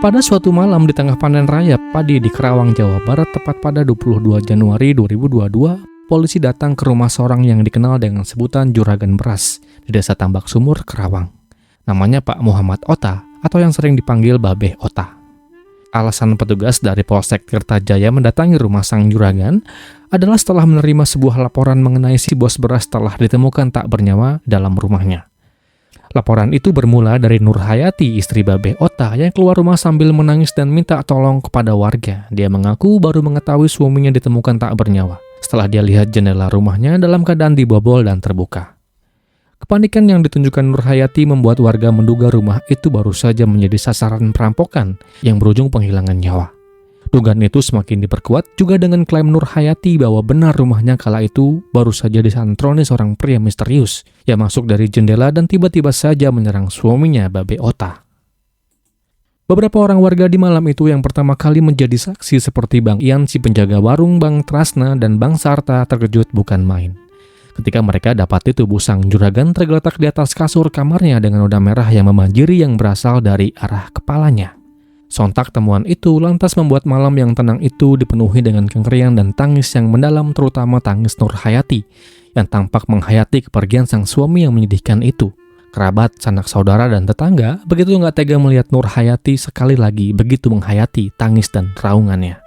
Pada suatu malam di tengah panen raya padi di Kerawang, Jawa Barat, tepat pada 22 Januari 2022, polisi datang ke rumah seorang yang dikenal dengan sebutan Juragan Beras di Desa Tambak Sumur, Kerawang. Namanya Pak Muhammad Ota atau yang sering dipanggil Babeh Ota. Alasan petugas dari Polsek Tirtajaya mendatangi rumah sang juragan adalah setelah menerima sebuah laporan mengenai si bos beras telah ditemukan tak bernyawa dalam rumahnya. Laporan itu bermula dari Nur Hayati, istri Babeh Ota, yang keluar rumah sambil menangis dan minta tolong kepada warga. Dia mengaku baru mengetahui suaminya ditemukan tak bernyawa setelah dia lihat jendela rumahnya dalam keadaan dibobol dan terbuka. Kepanikan yang ditunjukkan Nur Hayati membuat warga menduga rumah itu baru saja menjadi sasaran perampokan yang berujung penghilangan nyawa. Dugaan itu semakin diperkuat juga dengan klaim Nur Hayati bahwa benar rumahnya kala itu baru saja disantroni seorang pria misterius yang masuk dari jendela dan tiba-tiba saja menyerang suaminya, Babeh Ota. Beberapa orang warga di malam itu yang pertama kali menjadi saksi seperti Bang Ian, si penjaga warung, Bang Trasna, dan Bang Sarta terkejut bukan main ketika mereka dapati tubuh sang juragan tergeletak di atas kasur kamarnya dengan noda merah yang memanjiri yang berasal dari arah kepalanya. Sontak temuan itu lantas membuat malam yang tenang itu dipenuhi dengan kengerian dan tangis yang mendalam, terutama tangis Nur Hayati yang tampak menghayati kepergian sang suami yang menyedihkan itu. Kerabat, sanak saudara, dan tetangga begitu nggak tega melihat Nur Hayati sekali lagi begitu menghayati tangis dan raungannya.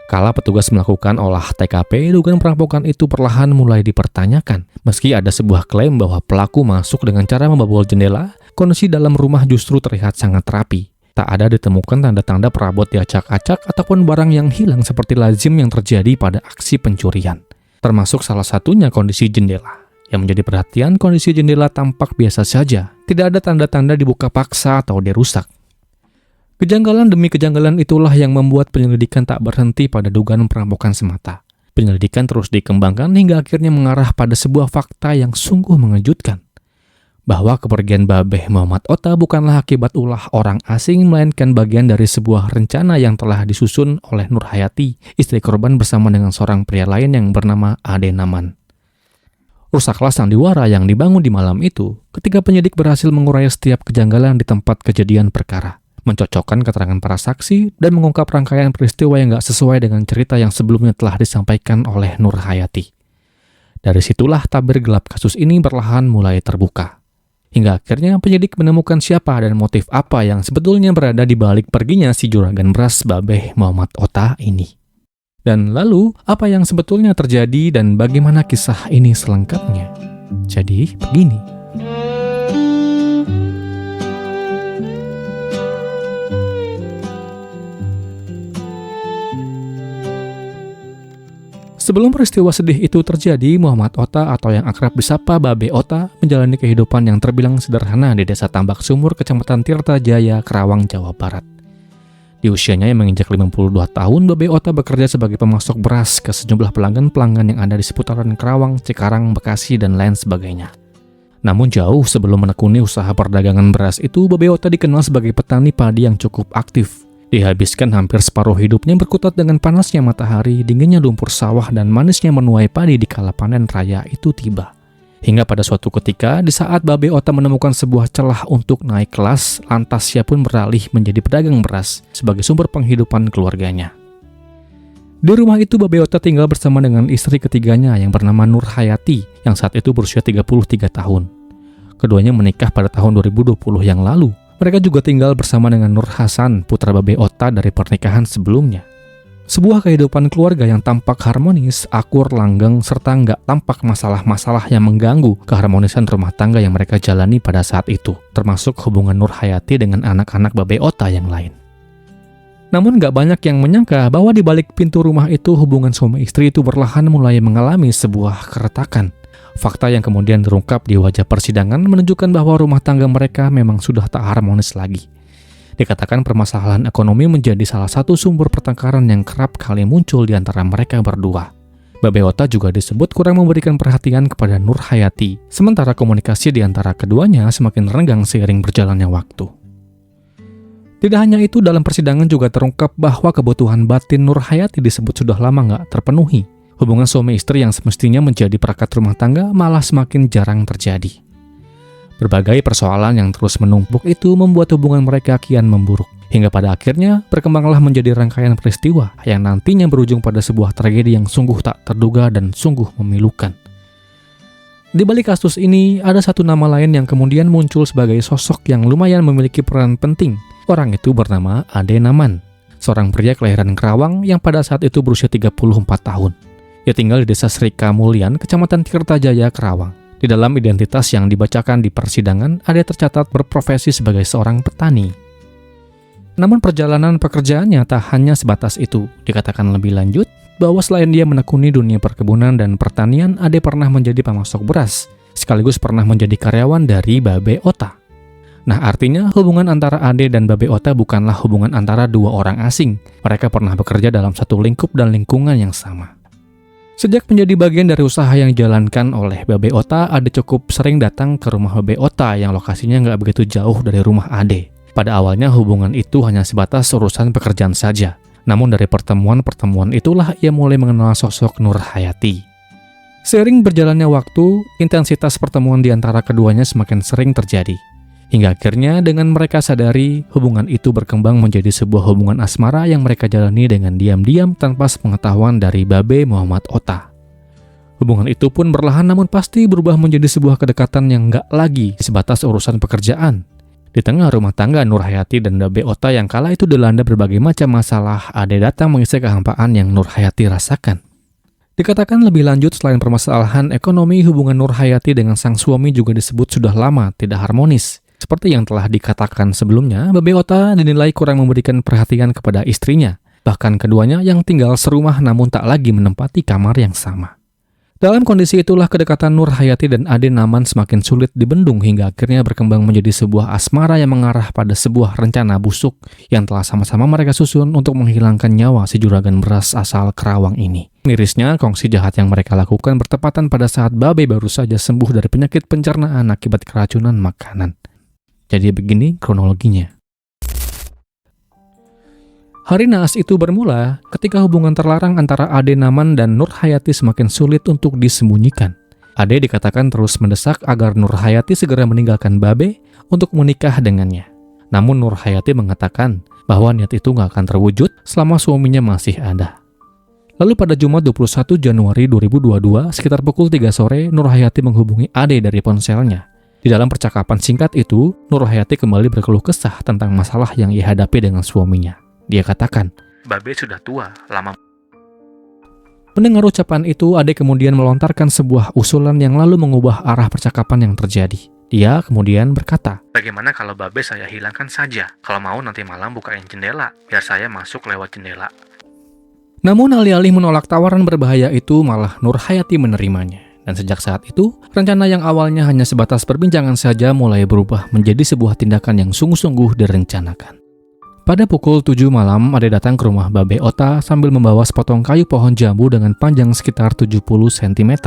Kala petugas melakukan olah TKP, dugaan perampokan itu perlahan mulai dipertanyakan. Meski ada sebuah klaim bahwa pelaku masuk dengan cara membobol jendela, kondisi dalam rumah justru terlihat sangat rapi. Tak ada ditemukan tanda-tanda perabot diacak-acak ataupun barang yang hilang seperti lazim yang terjadi pada aksi pencurian. Termasuk salah satunya kondisi jendela. Yang menjadi perhatian, kondisi jendela tampak biasa saja. Tidak ada tanda-tanda dibuka paksa atau dirusak. Kejanggalan demi kejanggalan itulah yang membuat penyelidikan tak berhenti pada dugaan perampokan semata. Penyelidikan terus dikembangkan hingga akhirnya mengarah pada sebuah fakta yang sungguh mengejutkan. Bahwa kepergian Babeh Muhammad Ota bukanlah akibat ulah orang asing, melainkan bagian dari sebuah rencana yang telah disusun oleh Nur Hayati, istri korban, bersama dengan seorang pria lain yang bernama Ade Naman. Rusaklah sandiwara yang dibangun di malam itu ketika penyidik berhasil mengurai setiap kejanggalan di tempat kejadian perkara, mencocokkan keterangan para saksi, dan mengungkap rangkaian peristiwa yang gak sesuai dengan cerita yang sebelumnya telah disampaikan oleh Nur Hayati. Dari situlah tabir gelap kasus ini perlahan mulai terbuka. Hingga akhirnya penyidik menemukan siapa dan motif apa yang sebetulnya berada di balik perginya si juragan beras Babeh Muhammad Ota ini. Dan lalu, apa yang sebetulnya terjadi dan bagaimana kisah ini selengkapnya? Jadi, begini. Sebelum peristiwa sedih itu terjadi, Muhammad Ota atau yang akrab disapa Babeh Ota menjalani kehidupan yang terbilang sederhana di Desa Tambak Sumur, Kecamatan Tirtajaya, Kerawang, Jawa Barat. Di usianya yang menginjak 52 tahun, Babeh Ota bekerja sebagai pemasok beras ke sejumlah pelanggan-pelanggan yang ada di seputaran Kerawang, Cikarang, Bekasi, dan lain sebagainya. Namun jauh sebelum menekuni usaha perdagangan beras itu, Babeh Ota dikenal sebagai petani padi yang cukup aktif. Dihabiskan hampir separuh hidupnya berkutat dengan panasnya matahari, dinginnya lumpur sawah, dan manisnya menuai padi di kala panen raya itu tiba. Hingga pada suatu ketika, di saat Babeh Ota menemukan sebuah celah untuk naik kelas, lantas ia pun beralih menjadi pedagang beras sebagai sumber penghidupan keluarganya. Di rumah itu, Babeh Ota tinggal bersama dengan istri ketiganya yang bernama Nur Hayati, yang saat itu berusia 33 tahun. Keduanya menikah pada tahun 2020 yang lalu. Mereka juga tinggal bersama dengan Nur Hasan, putra Babeh Ota dari pernikahan sebelumnya. Sebuah kehidupan keluarga yang tampak harmonis, akur, langgeng, serta nggak tampak masalah-masalah yang mengganggu keharmonisan rumah tangga yang mereka jalani pada saat itu, termasuk hubungan Nur Hayati dengan anak-anak Babeh Ota yang lain. Namun nggak banyak yang menyangka bahwa di balik pintu rumah itu hubungan suami istri itu perlahan mulai mengalami sebuah keretakan. Fakta yang kemudian terungkap di wajah persidangan menunjukkan bahwa rumah tangga mereka memang sudah tak harmonis lagi. Dikatakan permasalahan ekonomi menjadi salah satu sumber pertengkaran yang kerap kali muncul di antara mereka berdua. Babeh Ota juga disebut kurang memberikan perhatian kepada Nur Hayati, sementara komunikasi di antara keduanya semakin renggang seiring berjalannya waktu. Tidak hanya itu, dalam persidangan juga terungkap bahwa kebutuhan batin Nur Hayati disebut sudah lama nggak terpenuhi. Hubungan suami istri yang semestinya menjadi perangkat rumah tangga malah semakin jarang terjadi. Berbagai persoalan yang terus menumpuk itu membuat hubungan mereka kian memburuk, Hingga pada akhirnya berkembanglah menjadi rangkaian peristiwa yang nantinya berujung pada sebuah tragedi yang sungguh tak terduga dan sungguh memilukan. Di balik kasus ini, ada satu nama lain yang kemudian muncul sebagai sosok yang lumayan memiliki peran penting. Orang itu bernama Ade Naman, seorang pria kelahiran Kerawang yang pada saat itu berusia 34 tahun. Ia tinggal di desa Sri Kamulyan, Kecamatan Tirtajaya, Kerawang. Di dalam identitas yang dibacakan di persidangan, Ade tercatat berprofesi sebagai seorang petani. Namun perjalanan pekerjaannya tak hanya sebatas itu. Dikatakan lebih lanjut bahwa selain dia menekuni dunia perkebunan dan pertanian, Ade pernah menjadi pemasok beras, sekaligus pernah menjadi karyawan dari Babe Ota. Nah, artinya hubungan antara Ade dan Babe Ota bukanlah hubungan antara dua orang asing. Mereka pernah bekerja dalam satu lingkup dan lingkungan yang sama. Sejak menjadi bagian dari usaha yang dijalankan oleh Babe Ota, Ade cukup sering datang ke rumah Babe Ota yang lokasinya nggak begitu jauh dari rumah Ade. Pada awalnya hubungan itu hanya sebatas urusan pekerjaan saja. Namun dari pertemuan-pertemuan itulah ia mulai mengenal sosok Nur Hayati. Seiring berjalannya waktu, intensitas pertemuan di antara keduanya semakin sering terjadi. Hingga akhirnya dengan mereka sadari, hubungan itu berkembang menjadi sebuah hubungan asmara yang mereka jalani dengan diam-diam tanpa sepengetahuan dari Babe Muhammad Ota. Hubungan itu pun perlahan namun pasti berubah menjadi sebuah kedekatan yang nggak lagi sebatas urusan pekerjaan. Di tengah rumah tangga Nur Hayati dan Babe Ota yang kala itu dilanda berbagai macam masalah, Ade datang mengisi kehampaan yang Nur Hayati rasakan. Dikatakan lebih lanjut, selain permasalahan ekonomi, hubungan Nur Hayati dengan sang suami juga disebut sudah lama tidak harmonis. Seperti yang telah dikatakan sebelumnya, Babe Ota dinilai kurang memberikan perhatian kepada istrinya. Bahkan keduanya yang tinggal serumah namun tak lagi menempati kamar yang sama. Dalam kondisi itulah kedekatan Nur Hayati dan Ade Naman semakin sulit dibendung hingga akhirnya berkembang menjadi sebuah asmara yang mengarah pada sebuah rencana busuk yang telah sama-sama mereka susun untuk menghilangkan nyawa si juragan beras asal Kerawang ini. Mirisnya, kongsi jahat yang mereka lakukan bertepatan pada saat Babe baru saja sembuh dari penyakit pencernaan akibat keracunan makanan. Jadi begini kronologinya. Hari naas itu bermula ketika hubungan terlarang antara Ade Naman dan Nur Hayati semakin sulit untuk disembunyikan. Ade dikatakan terus mendesak agar Nur Hayati segera meninggalkan Babe untuk menikah dengannya. Namun Nur Hayati mengatakan bahwa niat itu nggak akan terwujud selama suaminya masih ada. Lalu pada Jumat 21 Januari 2022, sekitar pukul 3 sore, Nur Hayati menghubungi Ade dari ponselnya. Di dalam percakapan singkat itu, Nur Hayati kembali berkeluh kesah tentang masalah yang ia hadapi dengan suaminya. Dia katakan, "Babe sudah tua, lama." Mendengar ucapan itu, Ade kemudian melontarkan sebuah usulan yang lalu mengubah arah percakapan yang terjadi. Dia kemudian berkata, "Bagaimana kalau Babe saya hilangkan saja? Kalau mau nanti malam bukain jendela, biar saya masuk lewat jendela." Namun alih-alih menolak tawaran berbahaya itu, malah Nur Hayati menerimanya. Dan sejak saat itu, rencana yang awalnya hanya sebatas perbincangan saja mulai berubah menjadi sebuah tindakan yang sungguh-sungguh direncanakan. Pada pukul 7 malam, Ade datang ke rumah Babe Ota sambil membawa sepotong kayu pohon jambu dengan panjang sekitar 70 cm.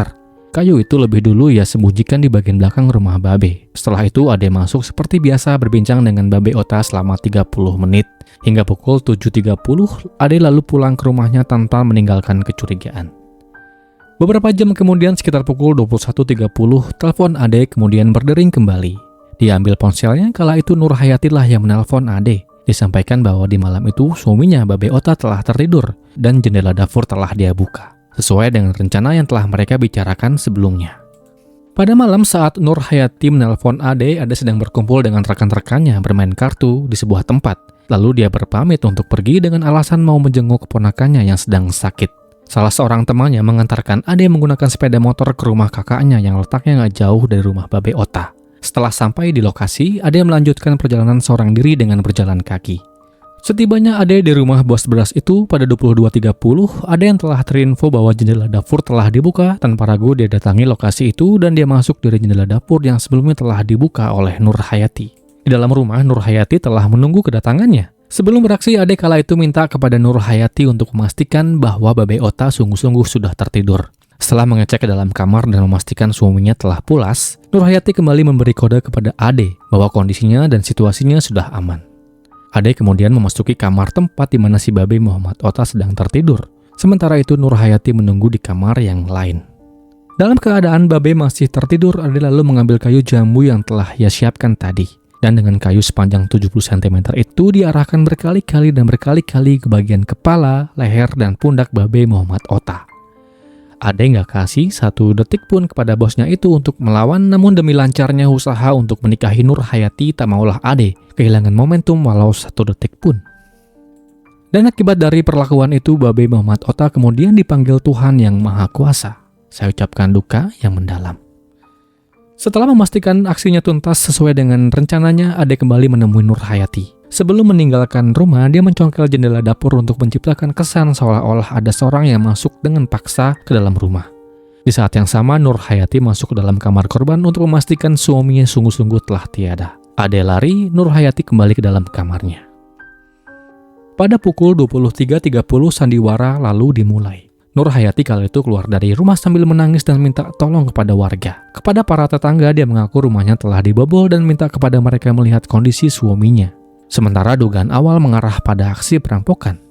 Kayu itu lebih dulu ia sembunyikan di bagian belakang rumah Babe. Setelah itu, Ade masuk seperti biasa berbincang dengan Babe Ota selama 30 menit. Hingga pukul 7.30, Ade lalu pulang ke rumahnya tanpa meninggalkan kecurigaan. Beberapa jam kemudian, sekitar pukul 21.30, telepon Ade kemudian berdering kembali. Dia ambil ponselnya, kala itu Nur Hayati lah yang menelpon Ade. Disampaikan bahwa di malam itu suaminya Babe Ota telah tertidur dan jendela dapur telah dia buka, sesuai dengan rencana yang telah mereka bicarakan sebelumnya. Pada malam saat Nur Hayati menelpon Ade sedang berkumpul dengan rekan-rekannya bermain kartu di sebuah tempat. Lalu dia berpamit untuk pergi dengan alasan mau menjenguk keponakannya yang sedang sakit. Salah seorang temannya mengantarkan Ade menggunakan sepeda motor ke rumah kakaknya yang letaknya nggak jauh dari rumah Babe Ota. Setelah sampai di lokasi, Ade melanjutkan perjalanan seorang diri dengan berjalan kaki. Setibanya Ade di rumah bos beras itu pada 22.30, Ade yang telah terinfo bahwa jendela dapur telah dibuka. Tanpa ragu dia datangi lokasi itu dan dia masuk dari jendela dapur yang sebelumnya telah dibuka oleh Nur Hayati. Di dalam rumah, Nur Hayati telah menunggu kedatangannya. Sebelum beraksi, Ade kala itu minta kepada Nur Hayati untuk memastikan bahwa Babe Ota sungguh-sungguh sudah tertidur. Setelah mengecek ke dalam kamar dan memastikan suaminya telah pulas, Nur Hayati kembali memberi kode kepada Ade bahwa kondisinya dan situasinya sudah aman. Ade kemudian memasuki kamar tempat di mana si Babe Muhammad Ota sedang tertidur. Sementara itu Nur Hayati menunggu di kamar yang lain. Dalam keadaan Babe masih tertidur, Ade lalu mengambil kayu jambu yang telah ia siapkan tadi. Dan dengan kayu sepanjang 70 cm itu diarahkan berkali-kali ke bagian kepala, leher, dan pundak Babe Muhammad Otta. Ade nggak kasih 1 detik pun kepada bosnya itu untuk melawan, namun demi lancarnya usaha untuk menikahi Nur Hayati, tak maulah Ade kehilangan momentum walau 1 detik pun. Dan akibat dari perlakuan itu, Babe Muhammad Otta kemudian dipanggil Tuhan Yang Maha Kuasa. Saya ucapkan duka yang mendalam. Setelah memastikan aksinya tuntas sesuai dengan rencananya, Ade kembali menemui Nur Hayati. Sebelum meninggalkan rumah, dia mencongkel jendela dapur untuk menciptakan kesan seolah-olah ada seorang yang masuk dengan paksa ke dalam rumah. Di saat yang sama, Nur Hayati masuk ke dalam kamar korban untuk memastikan suaminya sungguh-sungguh telah tiada. Ade lari, Nur Hayati kembali ke dalam kamarnya. Pada pukul 23.30 sandiwara lalu dimulai. Nur Hayati kala itu keluar dari rumah sambil menangis dan minta tolong kepada warga. Kepada para tetangga, dia mengaku rumahnya telah dibobol dan minta kepada mereka melihat kondisi suaminya. Sementara dugaan awal mengarah pada aksi perampokan.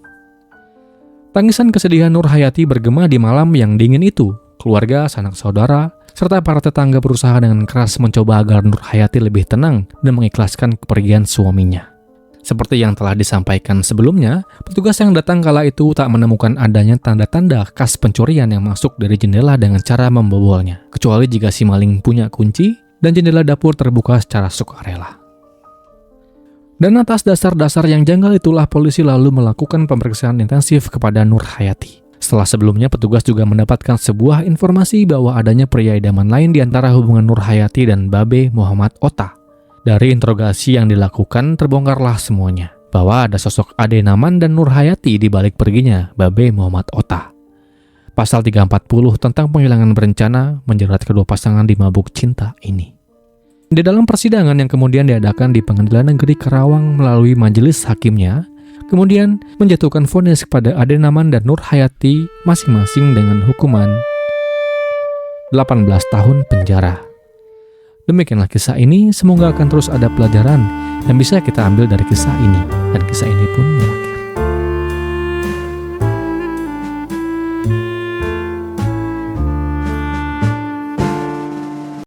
Tangisan kesedihan Nur Hayati bergema di malam yang dingin itu. Keluarga, sanak saudara, serta para tetangga berusaha dengan keras mencoba agar Nur Hayati lebih tenang dan mengikhlaskan kepergian suaminya. Seperti yang telah disampaikan sebelumnya, petugas yang datang kala itu tak menemukan adanya tanda-tanda khas pencurian yang masuk dari jendela dengan cara membobolnya, kecuali jika si maling punya kunci dan jendela dapur terbuka secara sukarela. Dan atas dasar-dasar yang janggal itulah polisi lalu melakukan pemeriksaan intensif kepada Nur Hayati. Setelah sebelumnya petugas juga mendapatkan sebuah informasi bahwa adanya pria idaman lain di antara hubungan Nur Hayati dan Babe Muhammad Otta. Dari interogasi yang dilakukan terbongkarlah semuanya, bahwa ada sosok Ade Naman dan Nur Hayati di balik perginya Babe Muhammad Otta. Pasal 340 tentang penghilangan berencana menjerat kedua pasangan di mabuk cinta ini. Di dalam persidangan yang kemudian diadakan di Pengadilan Negeri Karawang melalui majelis hakimnya, kemudian menjatuhkan vonis kepada Ade Naman dan Nur Hayati masing-masing dengan hukuman 18 tahun penjara. Demikianlah kisah ini, semoga akan terus ada pelajaran yang bisa kita ambil dari kisah ini. Dan kisah ini pun